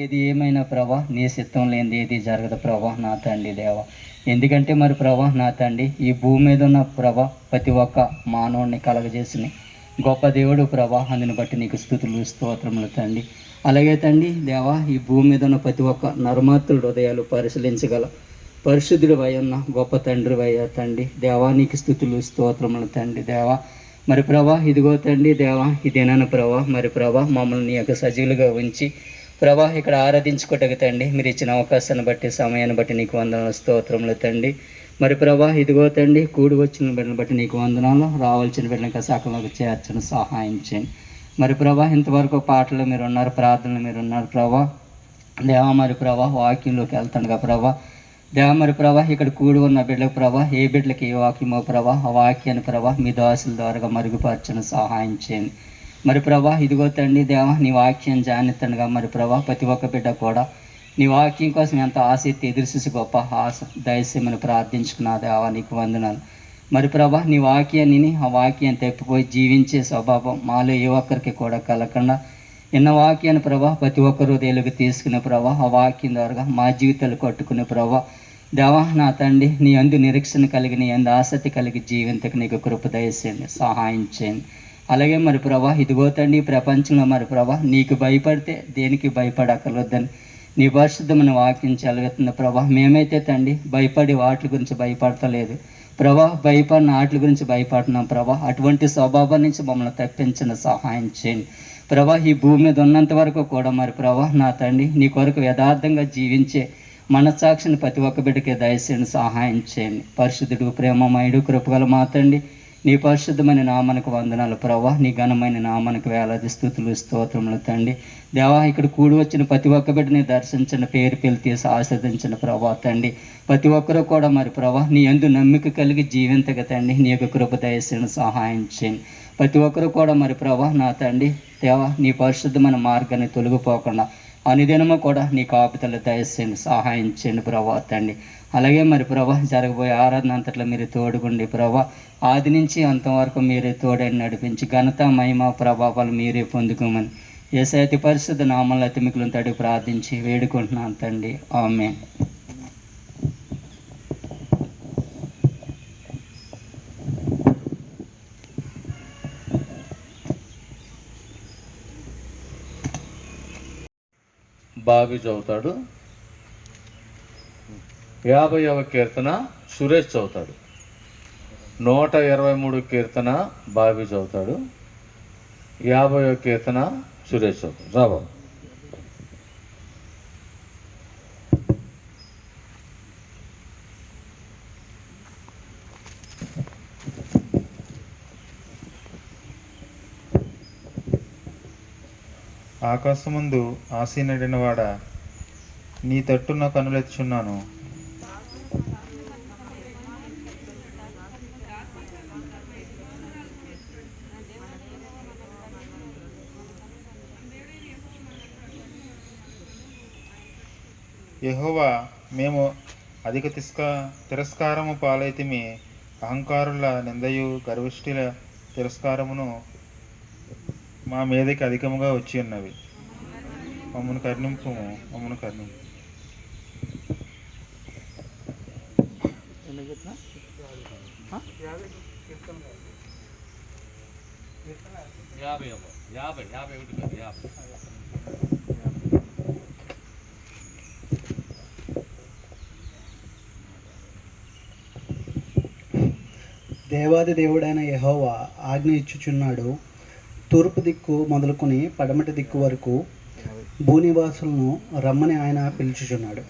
ఏది ఏమైనా ప్రభా నీ చిత్తం లేనిది ఏది జరగదు ప్రభా నా తండ్రి దేవ. ఎందుకంటే మరి ప్రభా నా తండ్రి ఈ భూమి మీద ఉన్న ప్రభా ప్రతి ఒక్క మానవుడిని కలగజేసిన గొప్ప దేవుడు ప్రభా, అందుని బట్టి నీకు స్తుతులు స్తోత్రములు తండ్రి. అలాగే తండ్రి దేవా, ఈ భూమి మీద ఉన్న ప్రతి ఒక్క నరమాత్రుల హృదయాలు పరిశీలించగల పరిశుద్ధుడు అయి ఉన్న గొప్ప తండ్రి అయ్యా తండ్రి దేవా, నీకు స్తుతులు స్తోత్రములు తండ్రి దేవా. మరి ప్రభా ఇదిగో తండ్రి దేవా, ఇదేనన్న ప్రభా మరి ప్రభా మమ్మల్ని నీ యొక్క సజీవులుగా ఉంచి ప్రభా ఇక్కడ ఆరాధించుకోటకు తండ్రి మీరు ఇచ్చిన అవకాశాన్ని బట్టి సమయాన్ని బట్టి నీకు వందనాలు స్తోత్రములు తండ్రి. మరి ప్రభా ఇదిగో తండ్రి కూడి వచ్చిన బిడ్డను బట్టి నీకు వందనాలు, రావాల్సిన బిడ్డలకు సకాలంలో చేర్చని సహాయం చేయండి. మరి ప్రభా ఇంతవరకు పాటలు మీరు ఉన్నారు, ప్రార్థనలు మీరు ఉన్నారు ప్రభా దేవా. మరి ప్రభా వాక్యంలోకి వెళ్తుండగా ప్రభా దేవా మరి ప్రభా ఇక్కడ కూడి ఉన్న బిడ్డలకు ప్రభా ఏ బిడ్డలకి ఏ వాక్యమో ప్రభా ఆ వాక్యాన్ని ప్రభా మీ దాసుల ద్వారా మరుగుపరచని సహాయం చేయండి. మరి ప్రభా ఇదిగో తండ్రి దేవా నీ వాక్యం జానితండగా మరి ప్రభా ప్రతి ఒక్క బిడ్డ కూడా నీ వాక్యం కోసం ఎంత ఆసక్తి ఎదురుచూసి గొప్ప ఆశ దయచేయమని ప్రార్థించుకున్నా దేవా నీకు వందనాలు. మరి ప్రభా నీ వాక్యాన్ని ఆ వాక్యాన్ని తప్పిపోయి జీవించే స్వభావం మాలో ఏ ఒక్కరికి కూడా కలగకుండా ఎన్న వాక్యాన్ని ప్రభా ప్రతి ఒక్కరు హృదయాలకు తీసుకునే ప్రభా ఆ వాక్యం ద్వారా మా జీవితాలు కట్టుకునే ప్రభా దేవా నా తండ్రి నీ అందు నిరీక్షణ కలిగి నీ అందు ఆసక్తి కలిగి జీవింతకు నీకు కృప దయచేయండి, సహాయం చేయండి. అలాగే మరి ప్రభా ఇదిగో తండ్రి ప్రపంచంలో మరి ప్రభా నీకు భయపడితే దేనికి భయపడక్కర్లేదని నీ పరిశుద్ధమైన వాక్యం చదివేస్తుంది ప్రభా. మేమైతే తండ్రి భయపడి వాటి గురించి భయపడతలేదు ప్రభా, భయపడిన వాటి గురించి భయపడుతున్నాం ప్రభా. అటువంటి స్వభావం నుంచి మమ్మల్ని తప్పించిన సహాయం చేయండి ప్రభా. ఈ భూమి మీద ఉన్నంత వరకు కూడా మరి ప్రభా నా తండ్రి నీ కొరకు యథార్థంగా జీవించే మనస్సాక్షిని ప్రతి ఒక్క బిడ్డకి దయచేయండి, సహాయం చేయండి. పరిశుద్ధుడు ప్రేమమయుడు కృపగల మా తండ్రి నీ పరిశుద్ధమైన నామానికి వందనాలు ప్రభా. నీ ఘనమైన నామానికి వేలాది స్తుతులు స్తోత్రములు తండ్రి దేవా. ఇక్కడ కూడి వచ్చిన ప్రతి ఒక్క బిడ్డని దర్శించిన పేరు పిలు తీసి ఆస్వాదించిన ప్రభా తండ్రి. ప్రతి ఒక్కరూ కూడా మరి ప్రభా నీ యందు నమ్మిక కలిగి జీవింతగా తండ్రి నీ యొక్క కృప దయచేయండి, సహాయం చేయండి. ప్రతి ఒక్కరూ కూడా మరి ప్రభా నా తండ్రి దేవా నీ పరిశుద్ధమైన మార్గాన్ని తొలగిపోకుండా అనుదినము కూడా నీ కాపుదలు దయచేయండి, సహాయం చేయండి ప్రభా తండ్రి. అలాగే మరి ప్రభా జరగబోయే ఆరాధన అంతట్లో మీరు తోడుగుండి ప్రభా. ఆది నుంచి అంతవరకు మీరే తోడని నడిపించి ఘనత మహిమ ప్రభావాలు మీరే పొందుకోమని యేసయ్య పరిశుద్ధ నామంలో అతిమికులను తడిగి ప్రార్థించి వేడుకుంటున్నాను తండ్రి, ఆమేన్. బాబీ చదువుతాడు. 50వ కీర్తన సురేష్ చదువుతాడు. 123 కీర్తన బాబీ చదువుతాడు. 50వ కీర్తన సురేష్ చదువుతాడు. రాబా. ఆకాశముందు ఆసీనుడైన వాడా, నీ తట్టున కనులెత్తుచున్నాను. యెహోవా, మేము అధిక తిరస్కారము పాలైతిమి. అహంకారుల నిందయు గర్విష్ఠుల తిరస్కారమును మా మీదకి అధికముగా వచ్చి ఉన్నవి. మమ్మను కరుణింపు, మమ్మను కరుణింపు. దేవాది దేవుడైన యెహోవా ఆజ్ఞ ఇచ్చుచున్నాడు. తూర్పు దిక్కు మొదలుకొని పడమటి దిక్కు వరకు భూనివాసులను రమ్మని ఆయన పిలుచుచున్నాడు.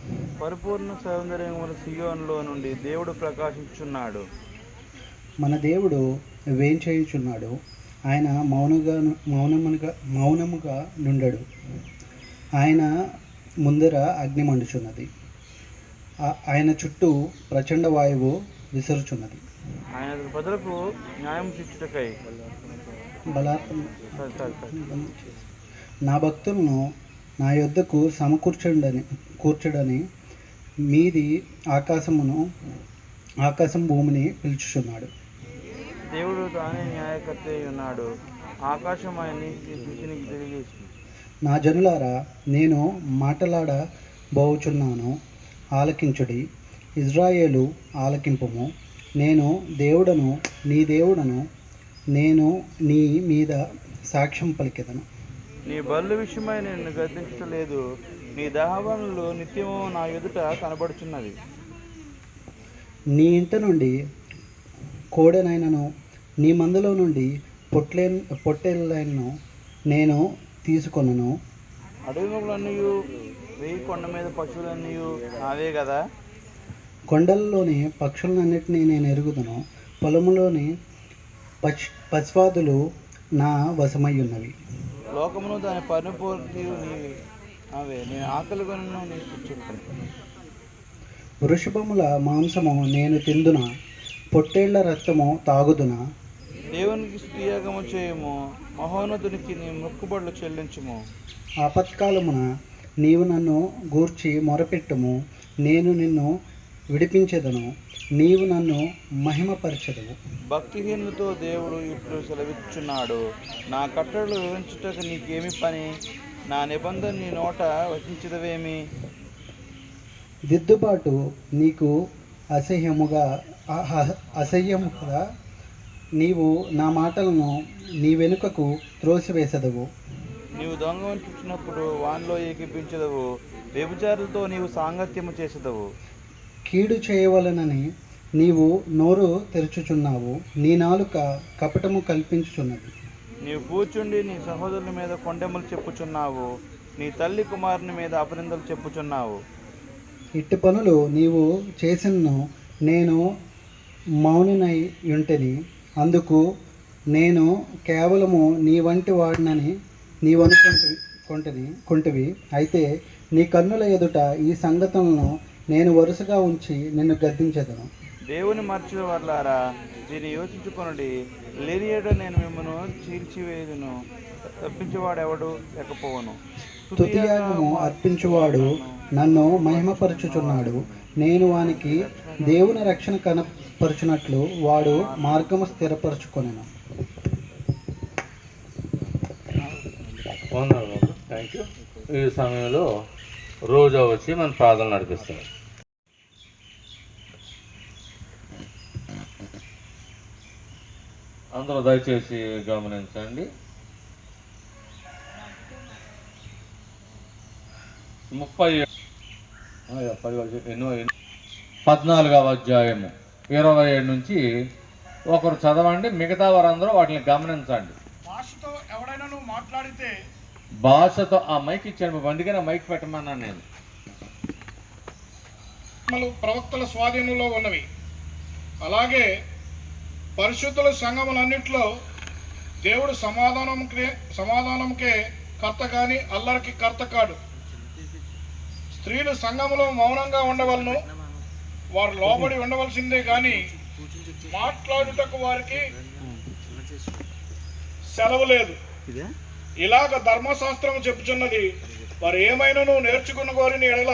పరిపూర్ణ సౌందర్యముల సియోనులో నుండి దేవుడు ప్రకాశించుచున్నాడు. మన దేవుడు వేంచేయుచున్నాడు. ఆయన మౌనముగా నుండడు. ఆయన ముందర అగ్ని మండుచున్నది. ఆయన చుట్టూ ప్రచండ వాయువు విసురుచున్నది. ఆయన ప్రజలకు న్యాయం శిక్షకై నా భక్తులను నా యొద్దకు కూర్చడని మీది ఆకాశం భూమిని పిలుచుచున్నాడు. దేవుడు తానే న్యాయకర్త ఉన్నాడు. ఆకాశం ఆయన తెలియజేసింది. నా జనులారా, నేను మాటలాడబోచున్నాను, ఆలకించుడి. ఇజ్రాయేలు, ఆలకింపుము. నేను దేవుడను, నీ దేవుడను. నేను నీ మీద సాక్ష్యం పలికెదను. నీ బలుల విషయమై నిన్ను గద్దించలేదు. నీ దహనబలులు నిత్యము నా ఎదుట కనబడుచున్నవి. నీ ఇంట నుండి కోడెనైనను, నీ మందలో నుండి పొట్టేళ్ళైనను నేను తీసుకొనను. అడవి మొక్కలన్నీ, వెయ్యి కొండ మీద పశువులన్నీ నావే కదా. కొండలలోని పక్షులన్నిటినీ నేను ఎరుగుదును. పొలములోని పశువాదులు నా వశమయ్యున్నవి. లోకమును దాని పరిపూర్తి అవే. నేను ఆకలి కొనను, నీకు చెప్పాను. వృషభముల మాంసము నేను తిందున, పొట్టేళ్ల రక్తము తాగుదునా. దేవునికి స్తుతియాగము చేయము, మహోన్నతునికి నీ మొక్కుబడులు చెల్లించుము. ఆపత్కాలమున నీవు నన్ను గూర్చి మొరపెట్టుము, నేను నిన్ను విడిపించెదను, నీవు నన్ను మహిమపరచెదవు. భక్తిహీనులతో దేవుడు ఇట్లు సెలవిచ్చున్నాడు, నా కట్టడలు వివరించుటకు నీకేమి పని? నా నిబంధన నీ నోట వచించదవేమి? దిద్దుబాటు నీకు అసహ్యముగా నీవు నా మాటలను నీ వెనుకకు త్రోసివేసెదవు. నీవు దొంగ వంచుచున్నప్పుడు వానిలో ఏకిపించదవు, వ్యభిచారులతో నీవు సాంగత్యము చేసెదవు. కీడు చేయవలనని నీవు నోరు తెరుచుచున్నావు, నీ నాలుక కపటము కల్పించుచున్నది. నీవు కూర్చుండి నీ సహోదరుల మీద కొండెములు చెప్పుచున్నావు, నీ తల్లి కుమారుని మీద అపనిందలు చెప్పుచున్నావు. ఇట్టి పనులు నీవు చేసినను నేను మౌనినై యుంటిని, అందుకు నేను కేవలము నీ వంటి వాడినని నీవనుకుంటివి. అయితే నీ కన్నుల ఎదుట ఈ సంగతులను నేను వరుసగా ఉంచి నిన్ను గద్దించెదను. దేవుని మర్చిన వర్లారా, దీన్ని యోచించుకొనుడి. లేని ఏడ నేను మిమ్మను చీల్చివేయుదును, తప్పించేవాడెవడు లేకపోవను. స్తుతియాగము అర్పించువాడు నన్ను మహిమపరచుచున్నాడు. నేను వానికి దేవుని రక్షణ కనపరచునట్లు వాడు మార్గము స్థిరపరచుకొనెను. బాగున్నారు బాబు, థ్యాంక్ యూ. ఈ సమయంలో రోజా వచ్చి మన ప్రార్థన నడిపిస్తారు. అందరూ దయచేసి గమనించండి. 14వ అధ్యాయము 27 నుంచి ఒకరు చదవండి, మిగతా వారందరూ వాటిని గమనించండి. భాషతో ఎవడైనా మాట్లాడితే, భాషతో ఆ మైక్ ఇచ్చాను, అందుకనే మైక్ పెట్టమన్నాను నేను. ప్రవక్తల స్వాధీనంలో ఉన్నవి. అలాగే పరిశుద్ధుల సంఘములన్నింటిలో దేవుడు సమాధానంకే కర్త కానీ అల్లరికి కర్త కాడు. స్త్రీలు సంఘములో మౌనంగా ఉండవలను, వారు లోబడి ఉండవలసిందే కానీ మాట్లాడుటకు వారికి సెలవు లేదు. ఇలాగ ధర్మశాస్త్రం చెప్పుచున్నది, వారు ఏమైనాను నేర్చుకున్న వారిని ఎడల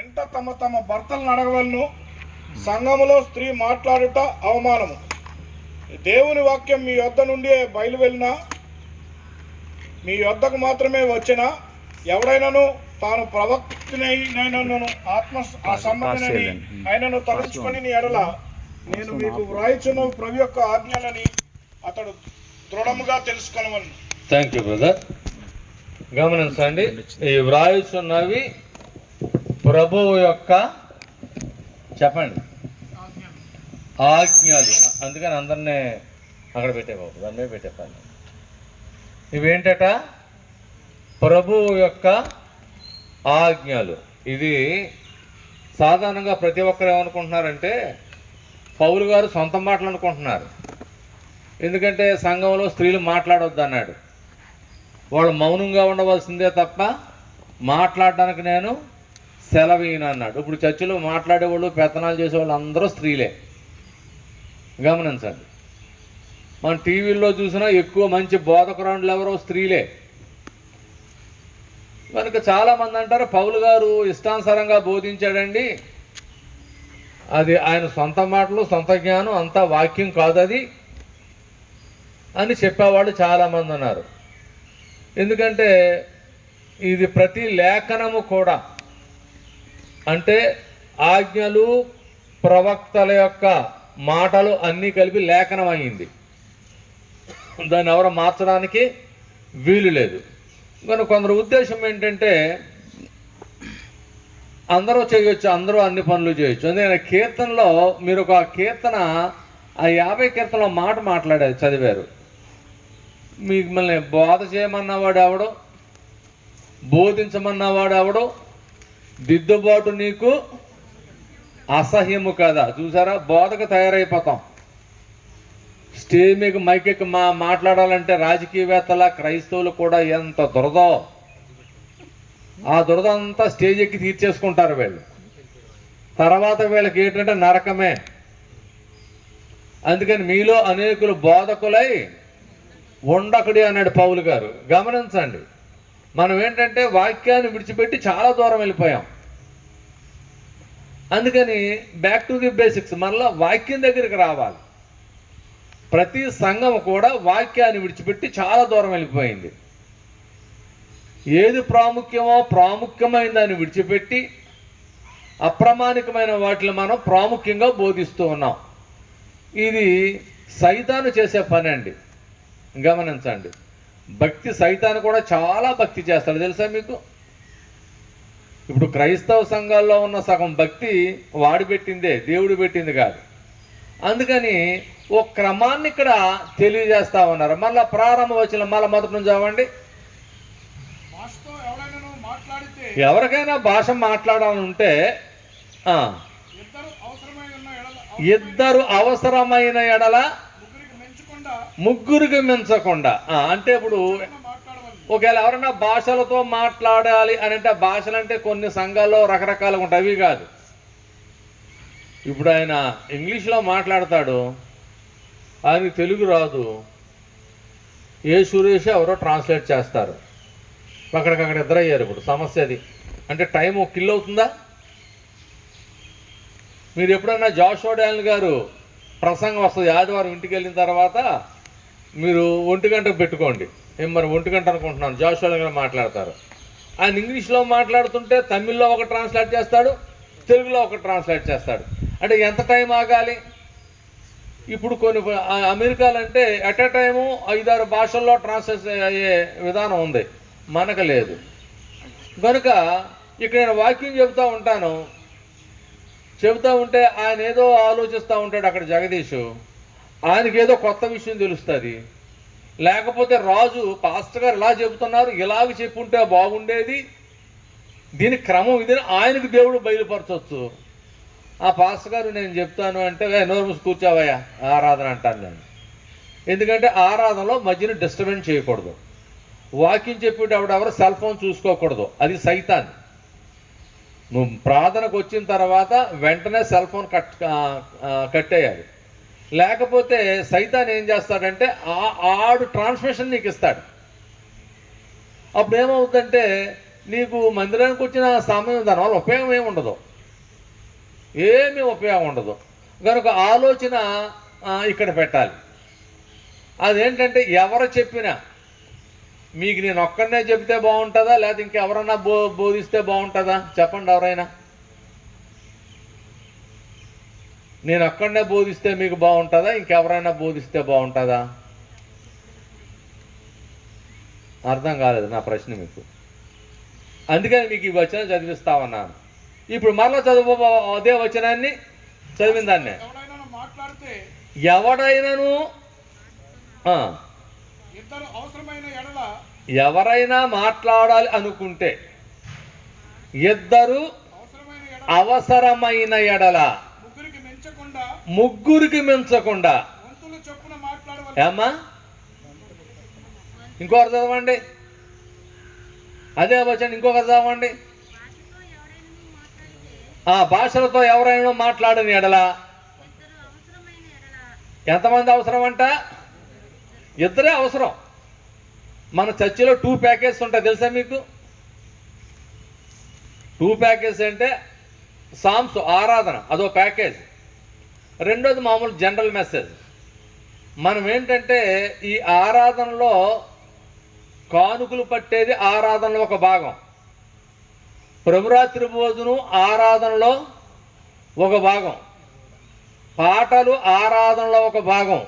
ఇంట తమ తమ భర్తలను అడగవలను. సంఘములో స్త్రీ మాట్లాడుట అవమానము. దేవుని వాక్యం మీ యొద్ద నుండి బయలువెళ్ళినా మీ యొద్దకు మాత్రమే వచ్చినా ఎవడైనాను తాను ప్రవక్తనైనను ఆత్మ సంబంధిని ఆయనను తలంచుకొని నీ ఎడల నేను మీకు వ్రాయిచున్న ప్రభు యొక్క ఆజ్ఞలని అతడు దృఢముగా తెలుసుకొనవలను. Thank you brother. గమనించండి, ఈ వ్రాయిచున్నవి ప్రభువు యొక్క చెప్పండి ఆజ్ఞలు. అందుకని అందరినీ అక్కడ పెట్టే బాబు, దాని మీద పెట్టే పని. ఇవేంటట? ప్రభువు యొక్క ఆజ్ఞలు. ఇది సాధారణంగా ప్రతి ఒక్కరు ఏమనుకుంటున్నారంటే పౌలు గారు సొంత మాటలు అనుకుంటున్నారు. ఎందుకంటే సంఘంలో స్త్రీలు మాట్లాడొద్దు అన్నాడు. వాళ్ళు మౌనంగా ఉండవలసిందే తప్ప మాట్లాడడానికి నేను సెలవీను అన్నాడు. ఇప్పుడు చర్చిలో మాట్లాడేవాళ్ళు, పెత్తనాలు చేసేవాళ్ళు అందరూ స్త్రీలే. గమనించండి, మన టీవీల్లో చూసినా ఎక్కువ మంచి బోధకురాండ్లు ఎవరో స్త్రీలే. కనుక చాలామంది అంటారు పౌలు గారు ఇష్టానుసారంగా బోధించాడండి, అది ఆయన సొంత మాటలు, సొంత జ్ఞానం, అంతా వాక్యం కాదు అది అని చెప్పేవాళ్ళు చాలామంది ఉన్నారు. ఎందుకంటే ఇది ప్రతి లేఖనము కూడా అంటే ఆజ్ఞలు ప్రవక్తల యొక్క మాటలు అన్నీ కలిపి లేఖనం అయింది. దాన్ని ఎవరు మార్చడానికి వీలు లేదు. కానీ కొందరు ఉద్దేశం ఏంటంటే అందరూ చేయొచ్చు, అందరూ అన్ని పనులు చేయొచ్చు. అందుకని కీర్తనలో మీరు ఒక కీర్తన ఆ 50 కీర్తనలో మాట మాట్లాడేది చదివారు. మిమ్మల్ని బోధ చేయమన్నవాడు ఎవడో, బోధించమన్నవాడు ఎవడో, దిద్దుబాటు నీకు అసహ్యము కదా. చూసారా, బోధకు తయారైపోతాం. స్టేజ్ మీద మైకెక్కి మాట్లాడాలంటే రాజకీయవేత్తల క్రైస్తవులు కూడా ఎంత దురదో, ఆ దురద అంతా స్టేజ్ ఎక్కి తీర్చేసుకుంటారు వీళ్ళు. తర్వాత వీళ్ళకి ఏంటంటే నరకమే. అందుకని మీలో అనేకులు బోధకులై ఉండకుడి అన్నాడు పౌలు గారు. గమనించండి, మనం ఏంటంటే వాక్యాన్ని విడిచిపెట్టి చాలా దూరం వెళ్ళిపోయాం. అందుకని బ్యాక్ టు ది బేసిక్స్, మళ్ళీ వాక్యం దగ్గరికి రావాలి. ప్రతి సంఘం కూడా వాక్యాన్ని విడిచిపెట్టి చాలా దూరం వెళ్ళిపోయింది. ఏది ప్రాముఖ్యమో ప్రాముఖ్యమైన దాన్ని విడిచిపెట్టి అప్రామాణికమైన వాటిని మనం ప్రాముఖ్యంగా బోధిస్తూ ఉన్నాం. ఇది సైతాను చేసే పని అండి. గమనించండి, భక్తి సైతాను కూడా చాలా భక్తి చేస్తాడు తెలుసా మీకు. ఇప్పుడు క్రైస్తవ సంఘాల్లో ఉన్న సగం భక్తి వాడు పెట్టిందే, దేవుడు పెట్టింది కాదు. అందుకని ఓ క్రమాన్ని ఇక్కడ తెలియజేస్తా ఉన్నారు. మళ్ళీ ప్రారంభ వచ్చిన మళ్ళీ మొదటి నుంచి చదవండి. భాషతో ఎవరైనా మాట్లాడితే, ఎవరికైనా భాష మాట్లాడాలంటే ఇద్దరు అవసరమైన ఎడల ముగ్గురికి మించకుండా. అంటే ఇప్పుడు ఒకవేళ ఎవరైనా భాషలతో మాట్లాడాలి అని అంటే, భాషలు అంటే కొన్ని సంఘాల్లో రకరకాలుగా ఉంటాయి, అవి కాదు. ఇప్పుడు ఆయన ఇంగ్లీష్లో మాట్లాడతాడు, ఆయనకి తెలుగు రాదు, ఏ సురేష్ ఎవరో ట్రాన్స్లేట్ చేస్తారు, అక్కడికక్కడ ఎదురయ్యారు. ఇప్పుడు సమస్య అది. అంటే టైం కిల్ అవుతుందా? మీరు ఎప్పుడన్నా జాషువా డానియల్ గారు ప్రసంగం వస్తుంది ఆదివారం ఇంటికి వెళ్ళిన తర్వాత, మీరు 1 గంటకు పెట్టుకోండి. మరి 1 గంట అనుకుంటున్నాను. జాషువా డానియల్ గారు మాట్లాడతారు. ఆయన ఇంగ్లీష్లో మాట్లాడుతుంటే తమిళ్లో ఒక ట్రాన్స్లేట్ చేస్తాడు, తెలుగులో ఒక ట్రాన్స్లేట్ చేస్తాడు. అంటే ఎంత టైం ఆగాలి? ఇప్పుడు కొన్ని అమెరికాలు అంటే ఎట్ ఎ టైము 5-6 భాషల్లో ట్రాన్స్లేట్ అయ్యే విధానం ఉంది, మనకు లేదు. కనుక ఇక్కడ నేను వాక్యం చెబుతూ ఉంటాను. చెబుతూ ఉంటే ఆయన ఏదో ఆలోచిస్తూ ఉంటాడు అక్కడ జగదీష్, ఆయనకి ఏదో కొత్త విషయం తెలుస్తుంది. లేకపోతే రాజు పాస్టర్ గారు ఇలా చెబుతున్నారు, ఇలాగ చెప్పుంటే బాగుండేది, దీని క్రమం ఇది ఆయనకు దేవుడు బయలుపరచవచ్చు. ఆ పాస్టర్ గారు నేను చెప్తాను అంటే, నోరు మూసి కూర్చోవయ్యా ఆరాధన అంటాను నేను. ఎందుకంటే ఆరాధనలో మధ్యన డిస్టర్బెన్స్ చేయకూడదు. వాక్యం చెప్పేటప్పుడు ఎవరు సెల్ ఫోన్ చూసుకోకూడదు, అది నువ్వు ప్రార్థనకు వచ్చిన తర్వాత వెంటనే సెల్ ఫోన్ కట్టేయాలి. లేకపోతే సైతాన్ ఏం చేస్తాడంటే ఆడు ట్రాన్స్మిషన్ నీకు ఇస్తాడు. అప్పుడు ఏమవుతుందంటే నీకు మందిరానికి వచ్చిన సమయం దానివల్ల ఉపయోగం ఏమి ఉండదు, ఏమీ ఉపయోగం ఉండదు. కనుక ఆలోచన ఇక్కడ పెట్టాలి. అదేంటంటే ఎవరు చెప్పినా మీకు నేను ఒక్కడనే చెబితే బాగుంటుందా, లేదా ఇంకెవరన్నా బోధిస్తే బాగుంటుందా? చెప్పండి ఎవరైనా. నేను ఒక్కడనే బోధిస్తే మీకు బాగుంటుందా, ఇంకెవరైనా బోధిస్తే బాగుంటుందా? అర్థం కాలేదు నా ప్రశ్న మీకు. అందుకని మీకు ఈ వచనం చదివిస్తా ఉన్నాను. ఇప్పుడు మరలా చదువు అదే వచనాన్ని చదివిన దాన్నే. ఎవడైనాను ఎవరైనా మాట్లాడాలి అనుకుంటే, ఇద్దరు అవసరమైన ఎడల ముగ్గురికి మించకుండా. ఏమ్మా ఇంకొకరు చదవండి, అదే వచ్చండి ఇంకొకరు చదవండి. భాషలతో ఎవరైనా మాట్లాడని ఎడల ఎంతమంది అవసరం అంట? ఇద్దరే అవసరం. మన చర్చిలో 2 ప్యాకేజ్ ఉంటాయి తెలుసా మీకు? 2 ప్యాకేజ్ అంటే సాంగ్స్ ఆరాధన అదో ప్యాకేజ్, రెండోది మామూలు జనరల్ మెసేజ్. మనం ఏంటంటే ఈ ఆరాధనలో కానుకలు పట్టేది ఆరాధనలో ఒక భాగం, ప్రభురాత్రి భోజనం ఆరాధనలో ఒక భాగం, పాటలు ఆరాధనలో ఒక భాగం,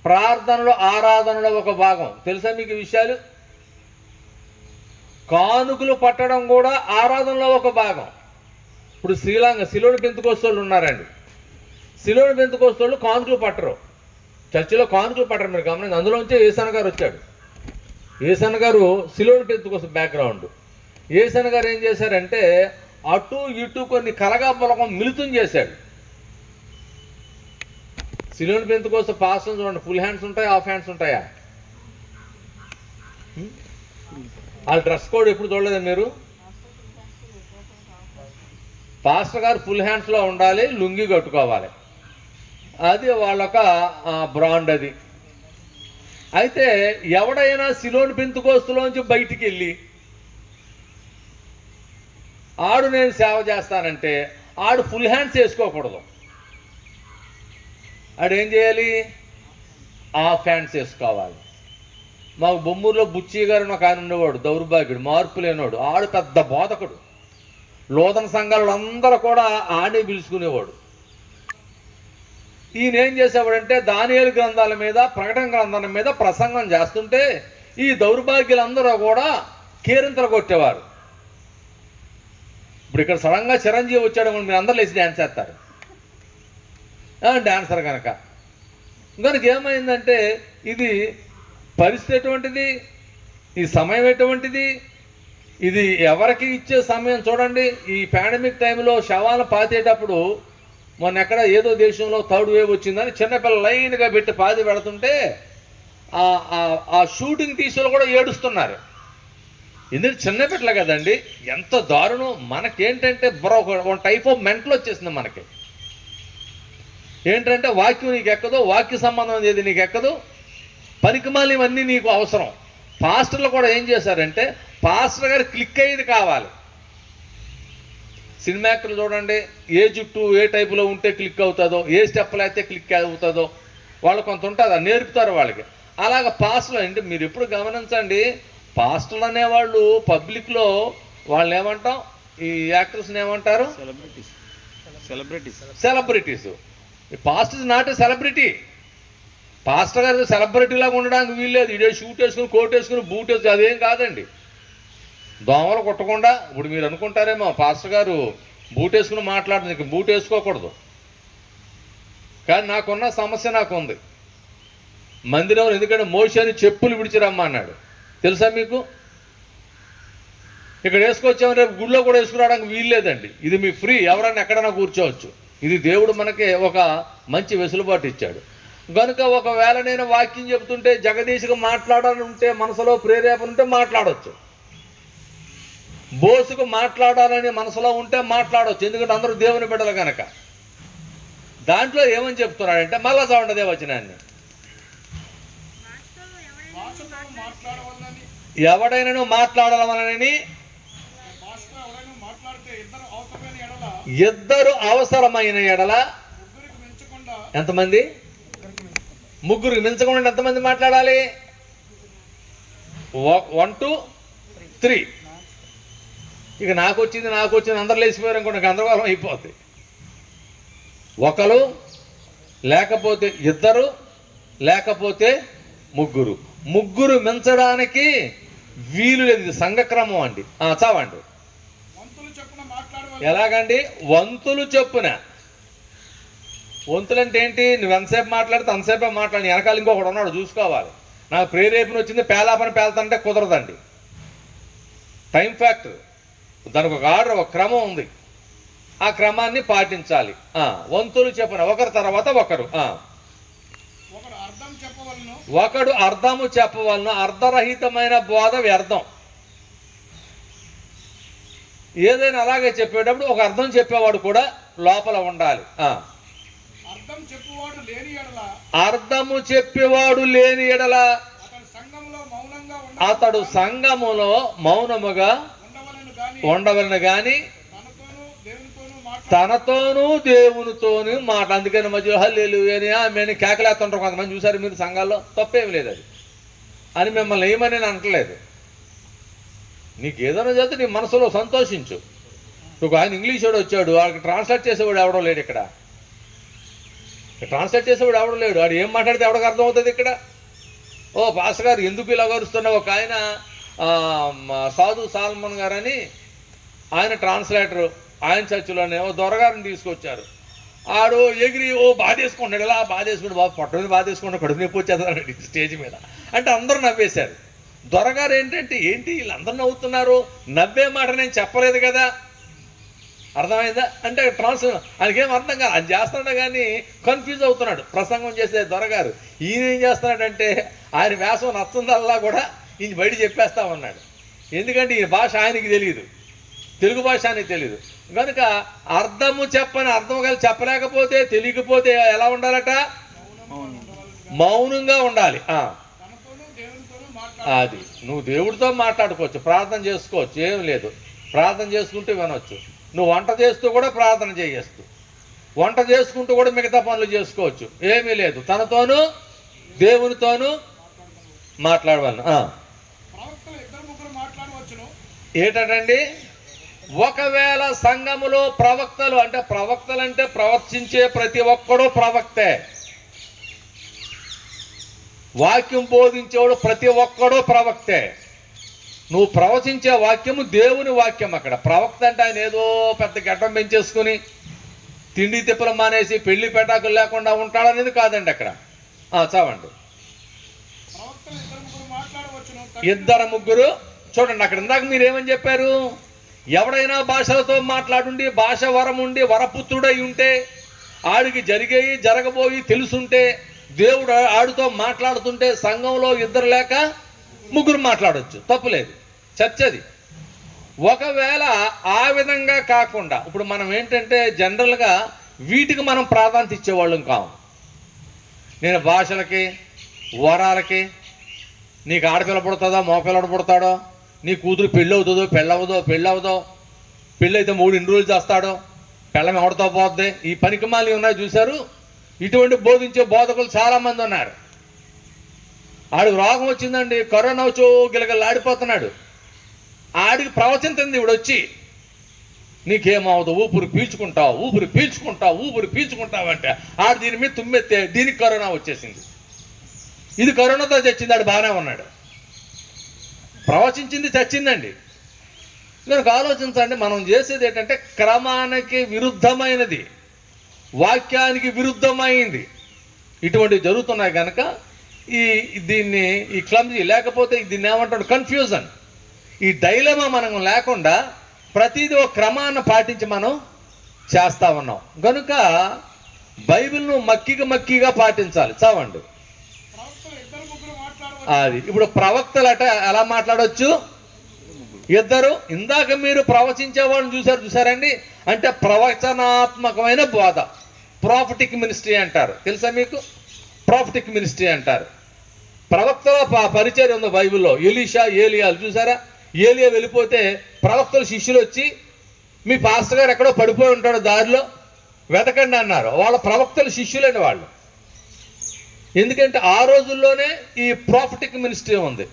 ప్రార్థనలు ఆరాధనలో ఒక భాగం. తెలుసా మీకు ఈ విషయాలు? కానుకలు పట్టడం కూడా ఆరాధనలో ఒక భాగం. ఇప్పుడు సిలోని పెంతుకోస్తోళ్ళు ఉన్నారండి. సిలోని పెంతుకోస్తోళ్ళు కానుకలు పట్టరు, చర్చిలో కానుకలు పట్టరు. మీరు గమనించి అందులోంచే ఏసన్న గారు వచ్చాడు. ఏసన్న గారు సిలోని పెంతుకోస్త బ్యాక్గ్రౌండ్. ఏసన్న గారు ఏం చేశారంటే అటు ఇటు కొన్ని కలగా పొలకం మిళితం చేశాడు. సిలోని పెంతుకోస్త పాస్టర్స్ చూడండి, ఫుల్ హ్యాండ్స్ ఉంటాయా, హాఫ్ హ్యాండ్స్ ఉంటాయా? వాళ్ళ డ్రెస్ కోడ్ ఎప్పుడు చూడలేదా మీరు? పాస్టర్ గారు ఫుల్ హ్యాండ్స్లో ఉండాలి, లుంగి కట్టుకోవాలి, అది వాళ్ళొక బ్రాండ్. అది అయితే ఎవడైనా సిలోని పెంతుకోస్తులోంచి బయటికి వెళ్ళి ఆడు నేను సేవ చేస్తానంటే ఆడు ఫుల్ హ్యాండ్స్ వేసుకోకూడదు. ఆడేం చేయాలి? హాఫ్ హ్యాండ్స్ వేసుకోవాలి. మాకు బొమ్మూరులో బుచ్చి గారు ఒక ఆయన ఉండేవాడు, దౌర్భాగ్యుడు, మార్పు లేనివాడు. ఆడు పెద్ద బోధకుడు. లోదన సంఘాలు అందరూ కూడా ఆడే పిలుచుకునేవాడు. ఈయన ఏం చేసేవాడంటే దానియేలు గ్రంథాల మీద, ప్రకటన గ్రంథాల మీద ప్రసంగం చేస్తుంటే ఈ దౌర్భాగ్యులందరూ కూడా కేరింతలు కొట్టేవారు. ఇప్పుడు ఇక్కడ సడన్గా చిరంజీవి వచ్చాడు, మీరు అందరూ లేచి డ్యాన్స్ చేస్తారు, డాన్సర్ కనుక. ఏమైందంటే ఇది పరిస్థితి ఎటువంటిది, ఈ సమయం ఎటువంటిది, ఇది ఎవరికి ఇచ్చే సమయం చూడండి. ఈ పాండమిక్ టైంలో శవాలను పాతేటప్పుడు మొన్న ఎక్కడ ఏదో దేశంలో థర్డ్ వేవ్ వచ్చిందని చిన్నపిల్ల లైన్గా పెట్టి పాతి పెడుతుంటే ఆ షూటింగ్ తీసేలు కూడా ఏడుస్తున్నారు. ఎందుకంటే చిన్నపిల్లలు కదండి, ఎంత దారుణం. మనకేంటంటే ఒక టైప్ ఆఫ్ మెంటల్ వచ్చేసింది మనకి. ఏంటంటే వాక్యం నీకు ఎక్కదు, వాక్య సంబంధం ఏది నీకు ఎక్కదు, పనికిమాలి ఇవన్నీ నీకు అవసరం. పాస్టర్లు కూడా ఏం చేశారంటే పాస్టర్ గారు క్లిక్ అయ్యేది కావాలి. సినిమా యాక్టర్లు చూడండి, ఏ జుట్టు ఏ టైపులో ఉంటే క్లిక్ అవుతుందో, ఏ స్టెప్లు అయితే క్లిక్ అవుతుందో వాళ్ళు కొంత ఉంటుంది, అది నేర్పుతారు వాళ్ళకి. అలాగ పాస్టర్లు అంటే మీరు ఎప్పుడు గమనించండి, పాస్టర్లు అనేవాళ్ళు పబ్లిక్లో వాళ్ళని ఏమంటాం, ఈ యాక్టర్స్ని ఏమంటారు? Celebrities. Pastor is not a celebrity. Pastor గారు సెలబ్రిటీ లాగా ఉండడానికి వీల్లేదు. ఇదే షూట్ వేసుకుని, కోట్ వేసుకుని, బూట్ వేసుకుని, అదేం కాదండి. దోమలు కొట్టకుండా. ఇప్పుడు మీరు అనుకుంటారేమో పాస్టర్ గారు బూట్ వేసుకుని మాట్లాడుతుంది, బూట్ వేసుకోకూడదు. కానీ నాకున్న సమస్య నాకు ఉంది మందిరంలో. ఎందుకంటే మోషేని చెప్పులు విడిచిరమ్మా అన్నాడు, తెలుసా మీకు? ఇక్కడ వేసుకొచ్చాము, రేపు గుళ్ళో కూడా వేసుకురావడానికి వీల్లేదండి. ఇది మీ ఫ్రీ, ఎవరైనా ఎక్కడైనా కూర్చోవచ్చు. ఇది దేవుడు మనకి ఒక మంచి వెసులుబాటు ఇచ్చాడు. కనుక ఒకవేళ నేను వాక్యం చెబుతుంటే జగదీశ్గా మాట్లాడాలని ఉంటే, మనసులో ప్రేరేపణ ఉంటే మాట్లాడవచ్చు. బోసుకు మాట్లాడాలని మనసులో ఉంటే మాట్లాడవచ్చు, ఎందుకంటే అందరూ దేవుని బిడ్డలు కనుక. దాంట్లో ఏమని చెప్తున్నాడంటే మళ్ళా చూడండి వచనాన్ని, ఎవడైనా మాట్లాడాలనని ఇద్దరు అవసరమైన ఎడల ఎంతమంది? ముగ్గురికి మించకుండా ఎంతమంది మాట్లాడాలి? 1 2 3. ఇక నాకు వచ్చింది అందరు లేచిపోయారు అనుకోండి, గందరగోళం అయిపోతుంది. ఒకరు లేకపోతే ఇద్దరు, లేకపోతే ముగ్గురు. ముగ్గురు మించడానికి వీలు లేదు. ఇది సంఘక్రమం అండి. చావండి. ఎలాగండి? వంతులు చొప్పున. వంతులంటే ఏంటి? నువ్వు ఎంతసేపు మాట్లాడితే అంతసేపే మాట్లాడి, వెనకాల ఇంకొకడు ఉన్నాడు చూసుకోవాలి. నాకు ప్రేరేపణ వచ్చింది పేలాపని పేలుతుంటే కుదరదండి. టైం ఫ్యాక్టర్, దానికి ఒక ఆర్డర్, ఒక క్రమం ఉంది. ఆ క్రమాన్ని పాటించాలి. వంతులు చెప్పిన ఒకరి తర్వాత ఒకరు. ఒకడు అర్థము చెప్పవలను. అర్ధరహితమైన బోధ వ్యర్థం. ఏదైనా అలాగే చెప్పేటప్పుడు ఒక అర్థం చెప్పేవాడు కూడా లోపల ఉండాలి. అర్థము చెప్పేవాడు లేని ఎడల అతడు సంఘములో మౌనముగా ఉండవలను గాని తనతోనూ దేవునితోనూ మాట. అందుకని మధ్య హల్లెలూయా అని ఆమెను కేకలేస్తుంటారు కొంతమంది, చూసారు మీరు సంఘాల్లో. తప్పేమి లేదు. అది అని మిమ్మల్ని ఏమని నేను అనట్లేదు. నీకు ఏదైనా చేస్తే నీ మనసులో సంతోషించు. ఒక ఆయన ఇంగ్లీష్ వాడు వచ్చాడు, వాడికి ట్రాన్స్లేట్ చేసేవాడు ఎవడో లేడు ఇక్కడ. ట్రాన్స్లేట్ చేసేవాడు ఎవడో లేడు. వాడు ఏం మాట్లాడితే ఎవడికి అర్థమవుతుంది ఇక్కడ? ఓ పాస్టర్ గారు ఎందుకు ఇలా గరుస్తున్నావు? ఒక ఆయన సాధు సాల్మన్ గారని ఆయన ట్రాన్స్లేటరు, ఆయన చర్చిలోనే ఓ దొరగారిని తీసుకొచ్చారు. ఆడు ఎగిరి ఓ బాధేసుకుంటాడు, ఇలా బాధేసుకుంటాడు, బాబు పొట్టని బాధేసుకుంటాడు, కడుపు నొప్పి వచ్చేది స్టేజ్ మీద అంటే అందరూ నవ్వేశారు. దొరగారు ఏంటంటే ఏంటి వీళ్ళందరూ నవ్వుతున్నారు, నవ్వే మాట నేను చెప్పలేదు కదా, అర్థమైందా అంటే ఆయనకేం అర్థం కాదు, అది చేస్తున్నాడు కానీ కన్ఫ్యూజ్ అవుతున్నాడు. ప్రసంగం చేసే దొరగారు ఈయన ఏం చేస్తున్నాడంటే ఆయన వేషం నచ్చిందల్లా కూడా ఈయన బయట చెప్పేస్తా ఉన్నాడు. ఎందుకంటే ఈ భాష ఆయనకి తెలియదు, తెలుగు భాష ఆయనకి తెలియదు కనుక అర్థము చెప్పని అర్థం కలిసి చెప్పలేకపోతే తెలియకపోతే ఎలా ఉండాలట? మౌనంగా ఉండాలి. అది నువ్వు దేవుడితో మాట్లాడుకోవచ్చు, ప్రార్థన చేసుకోవచ్చు, ఏం లేదు, ప్రార్థన చేసుకుంటూ వినొచ్చు. నువ్వు వంట చేస్తూ కూడా ప్రార్థన చేయొచ్చు, వంట చేసుకుంటూ కూడా మిగతా పనులు చేసుకోవచ్చు, ఏమీ లేదు. తనతోనూ దేవునితోనూ మాట్లాడవాలను. ఏంటండి? ఒకవేళ సంఘములో ప్రవక్తలు అంటే ప్రవర్తించే ప్రతి ఒక్కడూ ప్రవక్తే, వాక్యం బోధించేవాడు ప్రతి ఒక్కడూ ప్రవక్తే. నువ్వు ప్రవచించే వాక్యము దేవుని వాక్యం. అక్కడ ప్రవక్త అంటే ఆయన ఏదో పెద్ద గడ్డం పెంచేసుకుని తిండి తిప్పలు మానేసి పెళ్లి పెటాకులు లేకుండా ఉంటాడనేది కాదండి అక్కడ. చావండి, 2-3 చూడండి. అక్కడ ఇందాక మీరేమని చెప్పారు? ఎవడైనా భాషలతో మాట్లాడుండి భాష వరం ఉండి వరపుత్రుడై ఉంటే ఆడికి జరిగేవి జరగబోయి తెలుసుంటే దేవుడు ఆడితో మాట్లాడుతుంటే సంఘంలో 2 లేక 3 మాట్లాడవచ్చు, తప్పులేదు, చర్చది. ఒకవేళ ఆ విధంగా కాకుండా ఇప్పుడు మనం ఏంటంటే జనరల్గా వీటికి మనం ప్రాధాన్యత ఇచ్చేవాళ్ళం కాము. నేను భాషలకి వరాలకి, నీకు ఆడపిల్ల పుడుతుందో మగపిల్లడు పుడతాడో, నీ కూతురు పెళ్ళి అవుతుందో పెళ్ళవదో, పెళ్ళి అయితే 3 రోజులు చేస్తాడో, పెళ్ళం ఎవరితో పోద్ది, ఈ పనికిమాలి ఉన్నాయి చూశారు. ఇటువంటి బోధించే బోధకులు చాలామంది ఉన్నారు. ఆడికి రోగం వచ్చిందండి, కరోనా వచ్చి గిలగలాడిపోతున్నాడు. ఆడికి ప్రవచించింది ఇప్పుడు వచ్చి, నీకేమవుతుంది, ఊపిరి పీల్చుకుంటావు అంటే ఆడు దీని మీద తుమ్మెత్తే దీనికి కరోనా వచ్చేసింది. ఇది కరోనాతో చచ్చింది, ఆడు బాగానే ఉన్నాడు. ప్రవచించింది చచ్చిందండి. కనుక ఆలోచించండి, మనం చేసేది ఏంటంటే క్రమానికి విరుద్ధమైనది, వాక్యానికి విరుద్ధమైంది, ఇటువంటివి జరుగుతున్నాయి. కనుక దీన్ని క్లమ్జీ లేకపోతే దీన్ని ఏమంటాడు కన్ఫ్యూజన్, ఈ డైలమా మనం లేకుండా ప్రతిదీ ఒక క్రమాన్ని పాటించి మనం చేస్తా ఉన్నాం. కనుక బైబిల్ను మక్కిగా పాటించాలి. చావండి. అది ఇప్పుడు ప్రవక్తలట ఎలా మాట్లాడవచ్చు? 2. ఇందాక మీరు ప్రవచించే వాళ్ళని చూసారండి, అంటే ప్రవచనాత్మకమైన బోధ, ప్రాఫిటిక్ మినిస్ట్రీ అంటారు. తెలుసా మీకు? ప్రాఫిటిక్ మినిస్ట్రీ అంటారు. ప్రవక్తల పరిచయం ఉంది బైబిల్లో. ఎలీషా, ఏలియాలు చూసారా? ఏలియా వెళ్ళిపోతే ప్రవక్తల శిష్యులు వచ్చి మీ పాస్టర్ గారు ఎక్కడో పడిపోయి ఉంటాడు దారిలో వెతకండి అన్నారు. వాళ్ళ ప్రవక్తల శిష్యులండి వాళ్ళు. ఎందుకంటే ఆ రోజుల్లోనే ఈ ప్రాఫిటిక్ మినిస్ట్రీ ఉంది.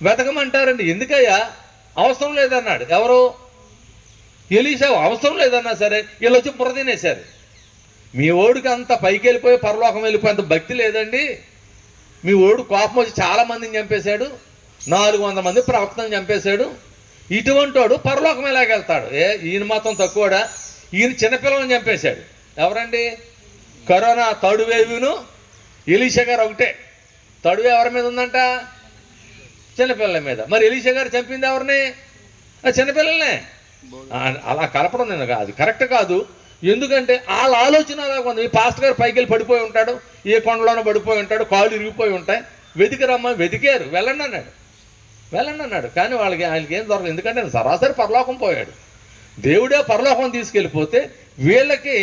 వెతకమంటారండి. ఎందుకయ్యా? అవసరం లేదన్నాడు. ఎవరు? ఎలీషా. అవసరం లేదన్నా సరే వీళ్ళు వచ్చి బుర్ర తినేశారు. మీ ఓడికి అంత పైకి వెళ్ళిపోయి పరలోకం వెళ్ళిపోయి అంత భక్తి లేదండి. మీ ఓడు కోపం వచ్చి చాలా మందిని చంపేశాడు, 400 మంది ప్రవక్తను చంపేశాడు. ఇటువంటి వాడు పరలోకం ఎలాగెళ్తాడు? ఈయన మాత్రం తక్కువడా? ఈయన చిన్నపిల్లలను చంపేశాడు. ఎవరండి? కరోనా థర్డ్ వేవ్ను ఎలీషా గారు ఒకటే. థర్డ్ వేవ్ ఎవరి మీద ఉందంట? చిన్నపిల్లల మీద. మరి ఎలీషా గారు చంపింది ఎవరిని? చిన్నపిల్లల్నే. అలా కలపడం నేను అది కరెక్ట్ కాదు. ఎందుకంటే వాళ్ళ ఆలోచన అలాగ ఉంది. ఈ పాస్టర్ గారు పైకి వెళ్ళి పడిపోయి ఉంటాడు, ఏ కొండలోనో పడిపోయి ఉంటాడు, కాళ్ళు ఇరిగిపోయి ఉంటాయి, వెతికిరమ్మని వెతికారు, వెళ్ళండి అన్నాడు. కానీ ఆయనకి ఏం దొరకదు. ఎందుకంటే సరాసరి పరలోకం పోయాడు. దేవుడే పరలోకం తీసుకెళ్ళిపోతే వీళ్ళకి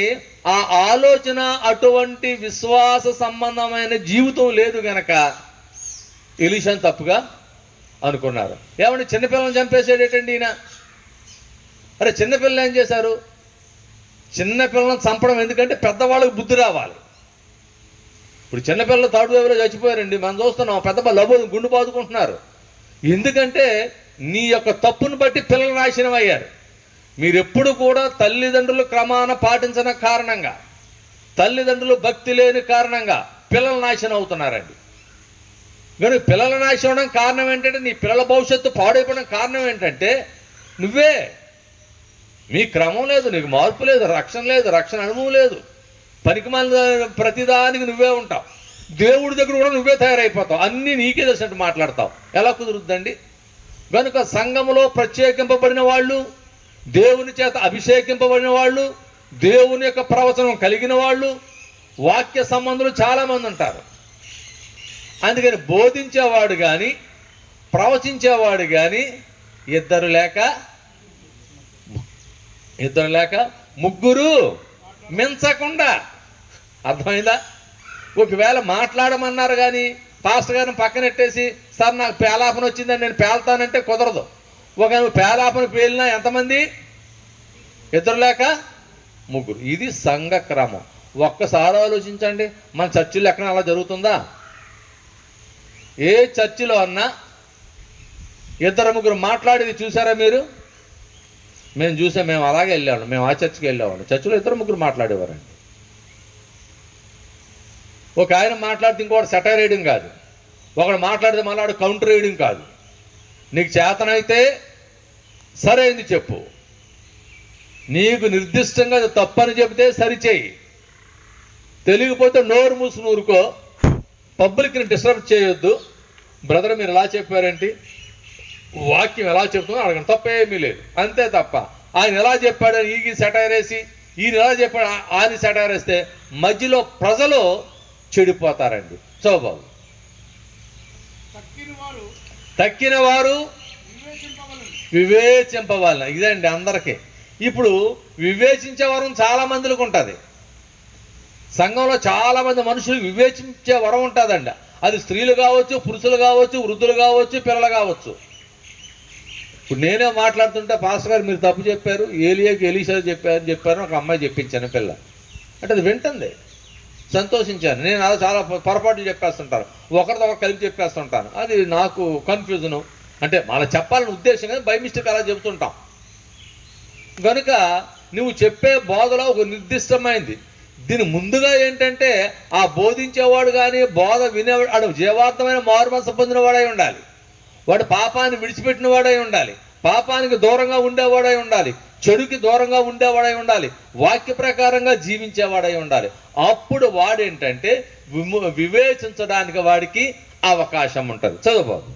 ఆ ఆలోచన, అటువంటి విశ్వాస సంబంధమైన జీవితం లేదు గనక ఎలీషాను తప్పుగా అనుకున్నారు. ఏమంటే చిన్నపిల్లలను చంపేసాడేటండి ఈయన? అరే చిన్నపిల్లలు ఏం చేశారు? చిన్నపిల్లలను చంపడం ఎందుకంటే పెద్దవాళ్ళకి బుద్ధి రావాలి. ఇప్పుడు చిన్నపిల్లలు థర్డ్ వేవ్లో చచ్చిపోయారండి. మనం చూస్తున్నాం, పెద్ద లబో గుండు బాదుకుంటున్నారు. ఎందుకంటే నీ యొక్క తప్పును బట్టి పిల్లలు నాశనం అయ్యారు. మీరు ఎప్పుడు కూడా తల్లిదండ్రులు క్రమాన పాటించిన కారణంగా, తల్లిదండ్రులు భక్తి లేని కారణంగా పిల్లలు నాశనం అవుతున్నారండి. కానీ పిల్లల నాశనం అవడం కారణం ఏంటంటే, నీ పిల్లల భవిష్యత్తు పాడైపోవడం కారణం ఏంటంటే నువ్వే. మీ క్రమం లేదు, నీకు మార్పు లేదు, రక్షణ లేదు, రక్షణ అనుభవం లేదు. పనికిమాలిన ప్రతిదానికి నువ్వే ఉంటావు. దేవుడి దగ్గర కూడా నువ్వే తయారైపోతావు. అన్నీ నీకే తెలిసినట్టు మాట్లాడతావు. ఎలా కుదురుద్దండి? కనుక సంఘములో ప్రత్యేకింపబడిన వాళ్ళు, దేవుని చేత అభిషేకింపబడిన వాళ్ళు, దేవుని యొక్క ప్రవచనం కలిగిన వాళ్ళు, వాక్య సంబంధులు చాలామంది ఉంటారు. అందుకని బోధించేవాడు కానీ ప్రవచించేవాడు కానీ ఇద్దరు లేక ముగ్గురు మించకుండా. అర్థమైందా? ఒకవేళ మాట్లాడమన్నారు కానీ పాస్టర్ గారిని పక్కనెట్టేసి, సార్ నాకు పేలాపన వచ్చిందని నేను పేల్తానంటే కుదరదు. ఒక పేలాపన పేలినా ఎంతమంది? ఇద్దరు లేక ముగ్గురు. ఇది సంఘ క్రమం. ఒక్కసారి ఆలోచించండి, మన చర్చిలో ఎక్కడ అలా జరుగుతుందా? ఏ చర్చిలో అన్నా ఇద్దరు ముగ్గురు మాట్లాడేది చూసారా మీరు? మేము చూసాం, మేము అలాగే వెళ్ళేవాళ్ళం, మేము ఆ చర్చికి వెళ్ళేవాళ్ళం. చర్చిలో ఇద్దరు ముగ్గురు మాట్లాడేవారండి. ఒక ఆయన మాట్లాడితే ఇంకోటి సెటైర్ వేయడం కాదు, ఒకడు మాట్లాడితే మళ్ళీ కౌంటర్ వేయడం కాదు. నీకు చేతనైతే సరైంది చెప్పు, నీకు నిర్దిష్టంగా అది తప్పని చెబితే సరిచేయి, తెలియకపోతే నోరు మూసి నూరుకో, పబ్లిక్ని డిస్టర్బ్ చేయొద్దు. బ్రదర్ మీరు ఎలా చెప్పారేంటి, వాక్యం ఎలా చెప్తుందో అడగండి, తప్పేమీ లేదు. అంతే తప్ప ఆయన ఎలా చెప్పాడని ఈ సెటైర్ వేసి, ఈయన ఎలా చెప్పాడు ఆయన సెటైర్ వేస్తే మధ్యలో ప్రజలు చెడిపోతారండి. బాబు, తక్కిన వారు వివేచింపవలన. ఇదండి అందరికీ. ఇప్పుడు వివేచించే వరం చాలా మందికి ఉంటుంది. సంఘంలో చాలామంది మనుషులు వివేచించే వరం ఉంటుందండి. అది స్త్రీలు కావచ్చు, పురుషులు కావచ్చు, వృద్ధులు కావచ్చు, పిల్లలు కావచ్చు. ఇప్పుడు నేనే మాట్లాడుతుంటే పాస్టర్ గారు మీరు తప్పు చెప్పారు, ఏలియాకి ఎలీషా చెప్పారు ఒక అమ్మాయి చెప్పించాను పిల్ల అంటే అది వింటుంది, సంతోషించాను. నేను అలా చాలా పొరపాట్లు చెప్పేస్తుంటాను, ఒకరితో ఒక కలిపి చెప్పేస్తుంటాను. అది నాకు కన్ఫ్యూజను. అంటే అలా చెప్పాలని ఉద్దేశం కానీ బై మిస్టేక్ అలా చెబుతుంటాం. కనుక నువ్వు చెప్పే బోధలో ఒక నిర్దిష్టమైంది. దీని ముందుగా ఏంటంటే ఆ బోధించేవాడు కానీ బోధ వినేవాడు జీవార్థమైన మారుమనసు పొందిన వాడై ఉండాలి. వాడు పాపాన్ని విడిచిపెట్టిన వాడై ఉండాలి, పాపానికి దూరంగా ఉండేవాడై ఉండాలి, చెడుకి దూరంగా ఉండేవాడై ఉండాలి, వాక్య ప్రకారంగా జీవించేవాడై ఉండాలి. అప్పుడు వాడేంటంటే వివేచించడానికి వాడికి అవకాశం ఉంటుంది. చదువుబాబు.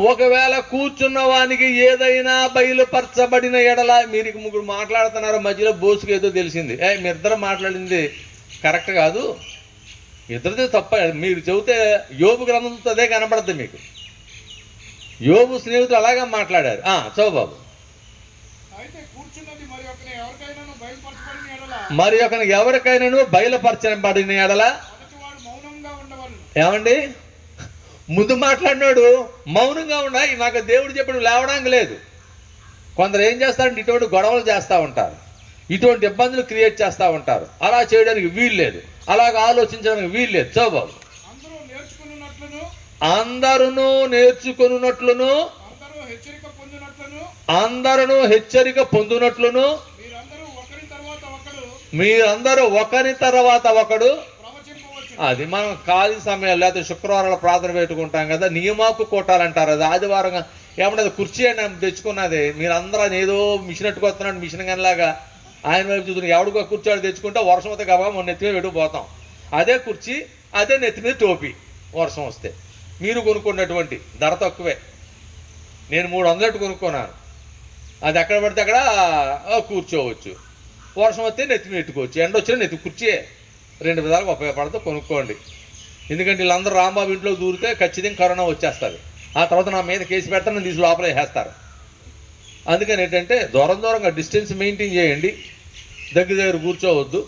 ఒకవేళ కూర్చున్న వానికి ఏదైనా బయలుపరచబడిన ఎడల, మీరు ముగ్గురు మాట్లాడుతున్నారు, మధ్యలో బోసుకు ఏదో తెలిసింది, మీ ఇద్దరు మాట్లాడింది కరెక్ట్ కాదు, ఇద్దరిది తప్ప. మీరు చెబితే యోబు గ్రంథం అదే కనబడుతుంది మీకు. యోబు స్నేహితులు అలాగే మాట్లాడారు. చదువుబాబు. మరి ఒకరికి ఎవరికైనాను బయలుపరచబడిన ఎడల ఏమండి, ముందు మాట్లాడినాడు మౌనంగా ఉండా. నాకు దేవుడు చెప్పాడు లేవడానికి లేదు. కొందరు ఏం చేస్తారంటే ఇటువంటి గొడవలు చేస్తూ ఉంటారు, ఇటువంటి ఇబ్బందులు క్రియేట్ చేస్తూ ఉంటారు. అలా చేయడానికి వీలు లేదు, అలాగ ఆలోచించడానికి వీలు లేదు. చదువు. అందరూ నేర్చుకున్నట్లును అందరూ హెచ్చరిక పొందునట్లును మీరందరూ ఒకరి తర్వాత ఒకడు. అది మనం ఖాళీ సమయాలు లేకపోతే శుక్రవారాలు ప్రార్థన పెట్టుకుంటాం కదా, నియమాకు కోటాలంటారు. అది ఆదివారం ఏమంటే అది కుర్చీ అని తెచ్చుకున్నది. మీరందరూ అని ఏదో మిషన్ ఎట్టుకొస్తున్నాడు, మిషన్ గనిలాగా ఆయన వైపు చూస్తున్నారు. ఎవడికో కూర్చోడు తెచ్చుకుంటే వర్షం వస్తే కాబట్టి మొన్న నెత్తి మీద పెట్టుకుపోతాం. అదే కుర్చీ, అదే నెత్తి మీద టోపీ. వర్షం వస్తే మీరు కొనుక్కున్నటువంటి ధర తక్కువే. నేను 300 కొనుక్కున్నాను. అది ఎక్కడ పడితే అక్కడ కూర్చోవచ్చు. వర్షం వస్తే నెత్తి మీద పెట్టుకోవచ్చు, ఎండ వచ్చినా నెత్తి కుర్చీయే. 2 విధాలుగా ఉపయోగపడితే కొనుక్కోండి. ఎందుకంటే వీళ్ళందరూ రాంబాబు ఇంట్లో దూరితే ఖచ్చితంగా కరోనా వచ్చేస్తుంది. ఆ తర్వాత నా మీద కేసు పెడతాను, నన్ను తీసి లోపల వేసేస్తారు. అందుకని ఏంటంటే దూరంగా డిస్టెన్స్ మెయింటైన్ చేయండి, దగ్గర కూర్చోవద్దు.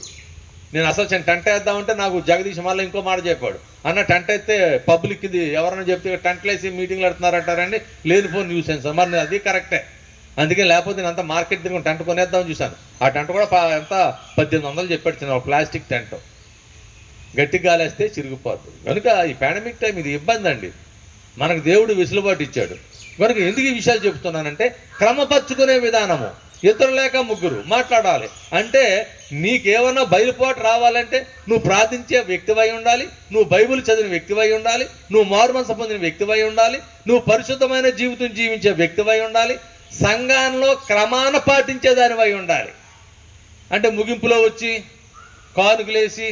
నేను అసలు టెంట్ వేద్దామంటే నాకు జగదీష్ మళ్ళీ ఇంకో మాట చెప్పాడు, అన్న టెంట్ అయితే పబ్లిక్ ఇది ఎవరైనా చెప్తే టెంట్లు వేసి మీటింగ్లు పెడుతున్నారంటారండి, లేనిపోని న్యూసెన్స్. మరి అది కరెక్టే, అందుకే లేకపోతే నేను అంతా మార్కెట్ తిరిగి టెంట్ కొనేద్దామని చూశాను. ఆ టెంట్ కూడా ఎంత 1800 చెప్పాడు, చిన్న ప్లాస్టిక్ టెంట్. గట్టి గాలేస్తే చిరిగిపోద్ది. కనుక ఈ పాండమిక్ టైం ఇది ఇబ్బంది అండి. మనకు దేవుడు వెసులుబాటు ఇచ్చాడు. కనుక ఎందుకు ఈ విషయాలు చెప్తున్నానంటే, క్రమపరుచుకునే విధానము. ఇద్దరు లేక ముగ్గురు మాట్లాడాలి అంటే, నీకేమన్నా బయలుపాటు రావాలంటే నువ్వు ప్రార్థించే వ్యక్తివై ఉండాలి, నువ్వు బైబిల్ చదివిన వ్యక్తివై ఉండాలి, నువ్వు మారుమనసు పొందిన వ్యక్తివై ఉండాలి, నువ్వు పరిశుద్ధమైన జీవితం జీవించే వ్యక్తివై ఉండాలి, సంఘంలో క్రమాన పాటించేదానివై ఉండాలి. అంటే ముగింపులో వచ్చి కానుకలేసి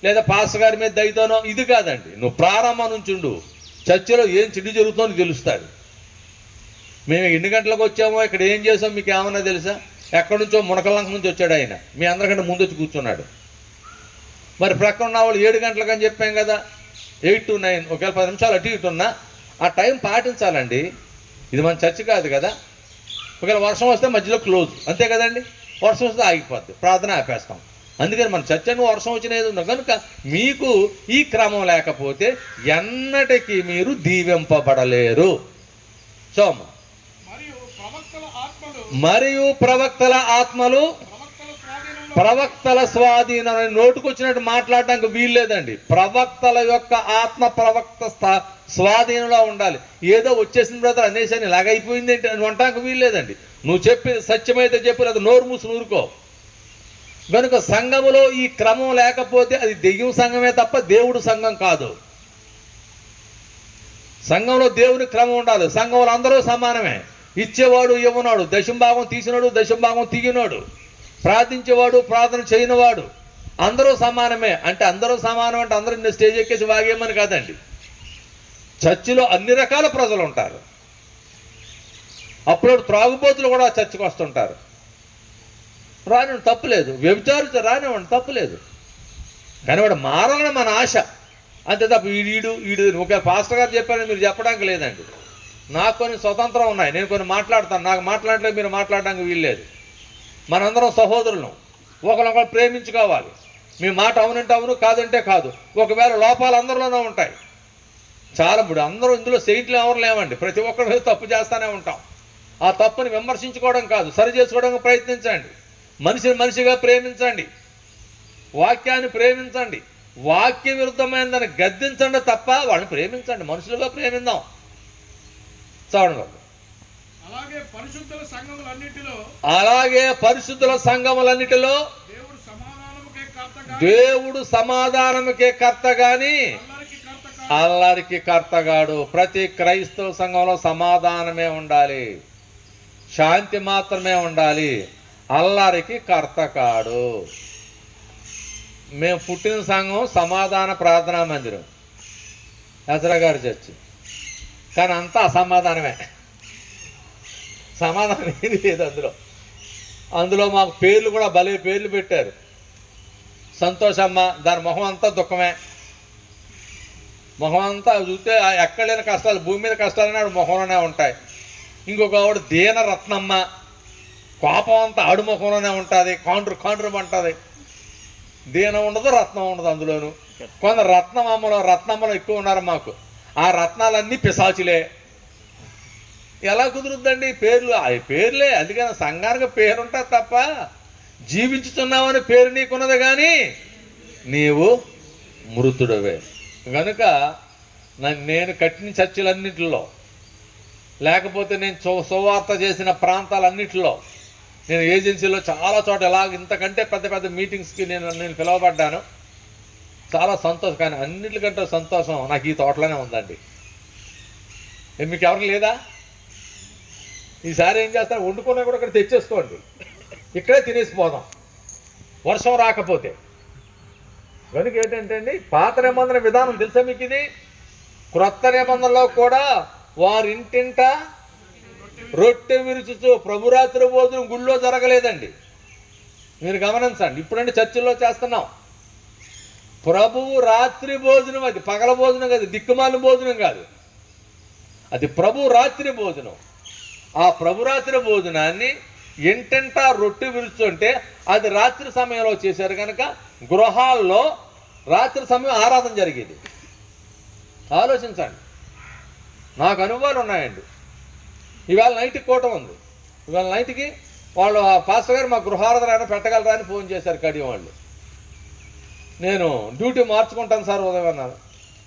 లేదా పాస్టర్ గారి మీద దయతోనో ఇది కాదండి. నువ్వు ప్రారంభం నుంచి ఉండు. చర్చలో ఏం చెడు జరుగుతుందో తెలుస్తుంది. మేము ఎన్ని గంటలకు వచ్చామో, ఇక్కడ ఏం చేసామో మీకు ఏమన్నా తెలుసా? ఎక్కడి నుంచో మునకలంక నుంచి వచ్చాడు ఆయన, మీ అందరికంటే ముందు వచ్చి కూర్చున్నాడు. మరి ప్రక్కన ఉన్న వాళ్ళు 7 గంటలకు అని చెప్పాం కదా, 8 to 9, ఒకవేళ 10 నిమిషాలు అటు ఇటు ఉన్నా ఆ టైం పాటించాలండి. ఇది మన చర్చ కాదు కదా. ఒకవేళ వర్షం వస్తే మధ్యలో క్లోజ్, అంతే కదండి. వర్షం వస్తే ఆగిపోద్ది, ప్రార్థన ఆపేస్తాం. అందుకని మన చర్చను వర్షం వచ్చినది ఉంది. కనుక మీకు ఈ క్రమం లేకపోతే ఎన్నటికీ మీరు దీవింపబడలేరు. సోమ మరియు ప్రవక్తల ఆత్మలు ప్రవక్తల స్వాధీనం నోటుకొచ్చినట్టు మాట్లాడడానికి వీల్లేదండి. ప్రవక్తల యొక్క ఆత్మ ప్రవక్త స్వాధీనంలో ఉండాలి. ఏదో వచ్చేసిన బ్రదర్ అనేసాని ఇలాగైపోయింది ఏంటి అని అనటానికి వీల్లేదండి. నువ్వు చెప్పి సత్యమైతే చెప్పు, లేదా నోరు మూసి నూరుకో. కనుక సంఘములో ఈ క్రమం లేకపోతే అది దెయ్యం సంఘమే తప్ప దేవుడు సంఘం కాదు. సంఘంలో దేవుని క్రమం ఉండాలి. సంఘంలో అందరూ సమానమే. ఇచ్చేవాడు ఇవ్వనాడు, దశంభాగం తీసినాడు దశంభాగం తీగినాడు, ప్రార్థించేవాడు ప్రార్థన చేయనివాడు అందరూ సమానమే. అంటే అందరూ సమానం అంటే అందరూ స్టేజ్ ఎక్కేసి వాగేయమని కాదండి. చర్చిలో అన్ని రకాల ప్రజలు ఉంటారు. అప్పుడు త్రాగుబోతులు కూడా చర్చికి వస్తుంటారు. రానివ్వండి, తప్పులేదు. వ్యభిచారిత రానివ్వండి, తప్పులేదు. కానీ వాడు మారాలని మన ఆశ, అంతే తప్ప ఈడు ఒక పాస్టర్ గారు చెప్పారని మీరు చెప్పడానికి లేదండి. నాకు కొన్ని స్వతంత్రం ఉన్నాయి, నేను కొన్ని మాట్లాడతాను. నాకు మాట్లాడలేదు, మీరు మాట్లాడడానికి వీల్లేదు. మనందరం సహోదరులను, ఒకరినొకరు ప్రేమించుకోవాలి. మీ మాట అవునంటే అవును, కాదంటే కాదు. ఒకవేళ లోపాలు అందరిలోనే ఉంటాయి. చాలా ఇప్పుడు అందరూ ఇందులో సెయింట్లు ఎవరు లేవండి. ప్రతి ఒక్కరు తప్పు చేస్తూనే ఉంటాం. ఆ తప్పుని విమర్శించుకోవడం కాదు, సరి చేసుకోవడానికి ప్రయత్నించండి. మనిషిని మనిషిగా ప్రేమించండి, వాక్యాన్ని ప్రేమించండి. వాక్య విరుద్ధమైన దాన్ని గద్దించండి తప్ప వాళ్ళని ప్రేమించండి. మనుషులుగా ప్రేమిద్దాం. చదవండి. అలాగే పరిశుద్ధుల సంఘములన్నిటిలో దేవుడు సమాధానముకే కర్త గాని అల్లరికి కర్తగాడు. ప్రతి క్రైస్తవ సంఘంలో సమాధానమే ఉండాలి, శాంతి మాత్రమే ఉండాలి. అల్లరికి కర్త కాడు. మేము పుట్టిన సంఘం సమాధాన ప్రార్థనా మందిరం, హెసరా గారి చర్చి. కానీ అంతా అసమాధానమే, సమాధానం ఏది లేదు అందులో మాకు పేర్లు కూడా భలే పేర్లు పెట్టారు. సంతోషమ్మ, దాని మొహం అంతా దుఃఖమే. మొహం అంతా చూస్తే ఎక్కడ లేని కష్టాలు, భూమి మీద కష్టాలనే ఆవిడ మొహంలోనే ఉంటాయి. ఇంకొక ఆవిడ దీన రత్నమ్మ, కోపం అంతా ఆడు ముఖంలోనే ఉంటుంది, కాండ్రు ఉంటుంది. దీనం ఉండదు, రత్నం ఉండదు. అందులోను కొందరు రత్నమ్మలో ఎక్కువ ఉన్నారు మాకు. ఆ రత్నాలన్నీ పిశాచులే. ఎలా కుదురుద్దండి? పేర్లు పేర్లే. అందుకని సంఘానికి పేరుంటుంది తప్ప జీవించుతున్నావని పేరు నీకున్నది, కానీ నీవు మృతుడవే. కనుక నేను కట్టిన చర్చిలన్నింటిలో, లేకపోతే నేను సువార్త చేసిన ప్రాంతాలన్నింటిలో, నేను ఏజెన్సీలో చాలా చోట ఇంతకంటే పెద్ద పెద్ద మీటింగ్స్కి నేను పిలువబడ్డాను. చాలా సంతోషం. కానీ అన్నిటికంటే సంతోషం నాకు ఈ తోటలోనే ఉందండి. మీకు ఎవరికి లేదా? ఈసారి ఏం చేస్తారు, వండుకున్నా కూడా ఇక్కడ తెచ్చేసుకోండి, ఇక్కడే తినేసిపోదాం వర్షం రాకపోతే. కనుక ఏంటంటే అండి, పాత నిబంధన విధానం తెలుసా మీకు? ఇది క్రొత్త నిబంధనలో కూడా వారింటింట రొట్టె విరుచుతూ ప్రభురాత్రి భోజనం గుళ్ళో జరగలేదండి. మీరు గమనించండి. ఇప్పుడంటే చర్చిల్లో చేస్తున్నాం. ప్రభువు రాత్రి భోజనం, అది పగల భోజనం కాదు, దిక్కుమాలిన భోజనం కాదు, అది ప్రభు రాత్రి భోజనం. ఆ ప్రభురాత్రి భోజనాన్ని ఇంటింటా రొట్టె విరుచుంటే అది రాత్రి సమయంలో చేశారు. కనుక గృహాల్లో రాత్రి సమయం ఆరాధన జరిగేది. ఆలోచించండి. నాకు అనుభవాలు ఉన్నాయండి. ఇవాళ నైట్ కూటం ఉంది. ఇవాళ నైట్కి వాళ్ళు ఆ పాస్టర్ గారు మా గృహారాధన పెట్టగలరా అని ఫోన్ చేశారు కడియం వాళ్ళు. నేను డ్యూటీ మార్చుకుంటాను సార్ ఉదయం అన్నాను.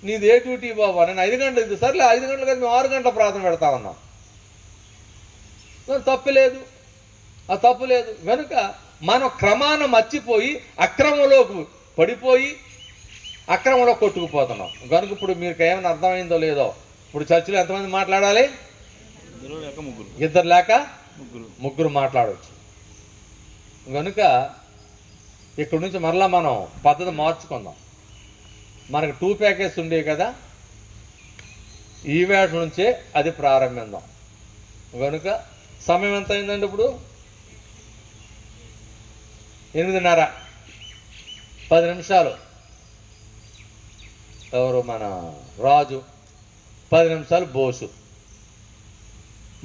నీది ఏ డ్యూటీ బాబా? నేను 5 గంటలు ఇది సర్లే 5 గంటలు కదా మేము 6 గంటల ప్రార్థన పెడతా ఉన్నాం. తప్పు లేదు, ఆ తప్పు లేదు. కనుక మనం క్రమాన మర్చిపోయి అక్రమంలోకి పడిపోయి అక్రమంలో కొట్టుకుపోతున్నాం. కనుక ఇప్పుడు మీకు ఏమైనా అర్థమైందో లేదో, ఇప్పుడు చర్చిలో ఎంతమంది మాట్లాడాలి? 2 లేక 3. 2 లేక 3. 3 మాట్లాడవచ్చు. కనుక ఇక్కడ నుంచి మరలా మనం పద్ధతి మార్చుకుందాం. మనకు 2 ప్యాకేజ్ ఉండేవి కదా, ఈ వేట నుంచే అది ప్రారంభిద్దాం. కనుక సమయం ఎంత అయిందండి? ఇప్పుడు 8:30, 10 నిమిషాలు. ఎవరు? మన రాజు. 10 నిమిషాలు బోసు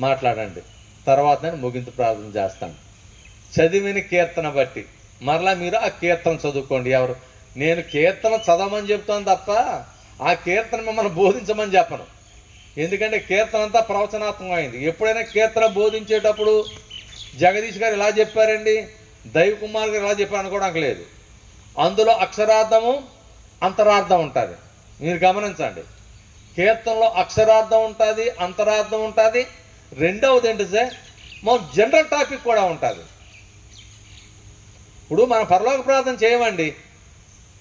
మాట్లాడండి. తర్వాత నేను ముగింపు ప్రార్థన చేస్తాను. చదివిన కీర్తన బట్టి మరలా మీరు ఆ కీర్తన చదువుకోండి. ఎవరు? నేను కీర్తన చదవమని చెప్తాను తప్ప ఆ కీర్తన మిమ్మల్ని బోధించమని చెప్పను. ఎందుకంటే కీర్తన అంతా ప్రవచనాత్మకం అయింది. ఎప్పుడైనా కీర్తన బోధించేటప్పుడు జగదీష్ గారు ఇలా చెప్పారండి, దైవ కుమార్ గారు ఇలా చెప్పారు అనుకోవడానికి లేదు. అందులో అక్షరార్థము అంతరార్థం ఉంటుంది. మీరు గమనించండి, కీర్తనలో అక్షరార్థం ఉంటుంది, అంతరార్థం ఉంటుంది. రెండవది ఏంటి సార్, మనం జనరల్ టాపిక్ కూడా ఉంటుంది. ఇప్పుడు మనం పరలోక ప్రార్థన చేయమండి.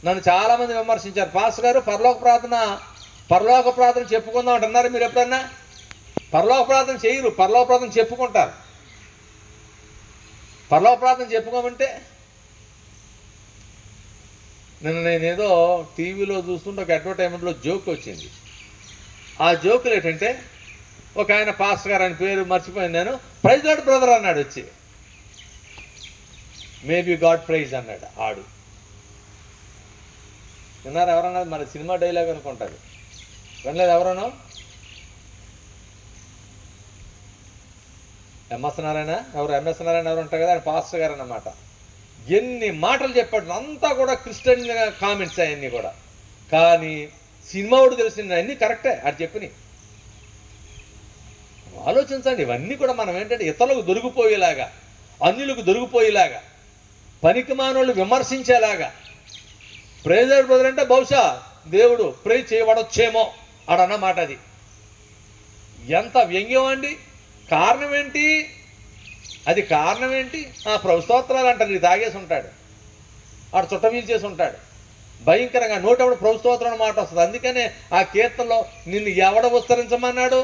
నన్ను చాలామంది విమర్శించారు, పాస్టర్ గారు పరలోక ప్రార్థన చెప్పుకుందాం అంటున్నారు. మీరు ఎప్పుడన్నా పరలోక ప్రార్థన చేయరు, పరలోక ప్రార్థన చెప్పుకుంటారు. పరలోక ప్రార్థన చెప్పుకోమంటే నేనేదో టీవీలో చూస్తుంటే ఒక అడ్వర్టైజ్మెంట్లో జోక్ వచ్చింది. ఆ జోకులు ఏంటంటే, ఒక ఆయన పాస్టర్ గారు, ఆయన పేరు మర్చిపోయింది నేను, ప్రైజ్ లార్డ్ బ్రదర్ అన్నాడు వచ్చి. మేబీ గాడ్ ప్రైజ్ అన్నాడు ఆడు. విన్నారు ఎవరన్నా? మన సినిమా డైలాగ్ అనుకుంటారు, వినలేదు ఎవరన్నా? ఎంఎస్ నారాయణ ఎవరు ఉంటారు కదా, ఆయన పాస్టర్ గారు అన్నమాట. ఎన్ని మాటలు చెప్పాడు, అంతా కూడా క్రిస్టియన్ కామెంట్స్ అవన్నీ కూడా. కానీ సినిమా వాడు తెలిసిన అన్నీ కరెక్టే అది చెప్పినాయి. ఆలోచించండి, ఇవన్నీ కూడా మనం ఏంటంటే ఇతరులకు దొరికిపోయేలాగా, అన్యులకు దొరికిపోయేలాగా, పనికి మానవులు విమర్శించేలాగా. ప్రైజర్ బ్రదర్ అంటే బహుశా దేవుడు ప్రేజ్ చేయబడొచ్చేమో ఆడన్నమాట. అది ఎంత వ్యంగ్యం అండి! కారణం ఏంటి? అది కారణం ఏంటి? ప్రభు స్తోత్రాలు అంటారు. ఇది తాగేసి ఉంటాడు, ఆడు చుట్టమీలు చేసి ఉంటాడు. భయంకరంగా నోటప్పుడు ప్రభు స్తోత్రం మాట వస్తుంది. అందుకనే ఆ కీర్తనలో నిన్ను ఎవడ ఉచ్చరించమన్నాడు,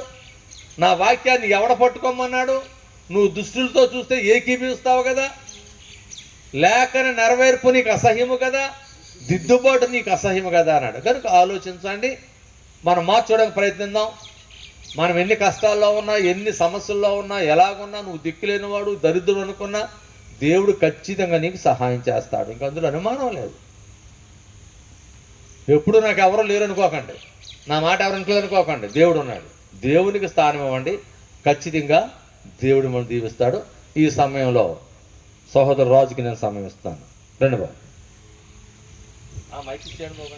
నా వాక్యాన్ని ఎవడ పట్టుకోమన్నాడు, నువ్వు దుష్టులతో చూస్తే ఏకీభవిస్తావు కదా, లేఖన నెరవేర్పు నీకు అసహ్యము కదా, దిద్దుబాటు నీకు అసహ్యము కదా అన్నాడు. కనుక ఆలోచించండి, మనం మార్చడానికి ప్రయత్నిద్దాం. మనం ఎన్ని కష్టాల్లో ఉన్నా, ఎన్ని సమస్యల్లో ఉన్నా, ఎలాగున్నా, నువ్వు దిక్కులేనివాడు, దరిద్రుడు అనుకున్నా దేవుడు ఖచ్చితంగా నీకు సహాయం చేస్తాడు. ఇంక అందులో అనుమానం లేదు. ఎప్పుడు నాకు ఎవరో లేరు అనుకోకండి, నా మాట ఎవరు ఇంట్లో అనుకోకండి. దేవుడు ఉన్నాడు. దేవునికి స్థానం ఇవ్వండి, ఖచ్చితంగా దేవుడు మనం దీవిస్తాడు. ఈ సమయంలో సహోదరు రాజుకి నేను సమయం ఇస్తాను. రండి బాబు, మైక్ ఇచ్చేయండి బాబు.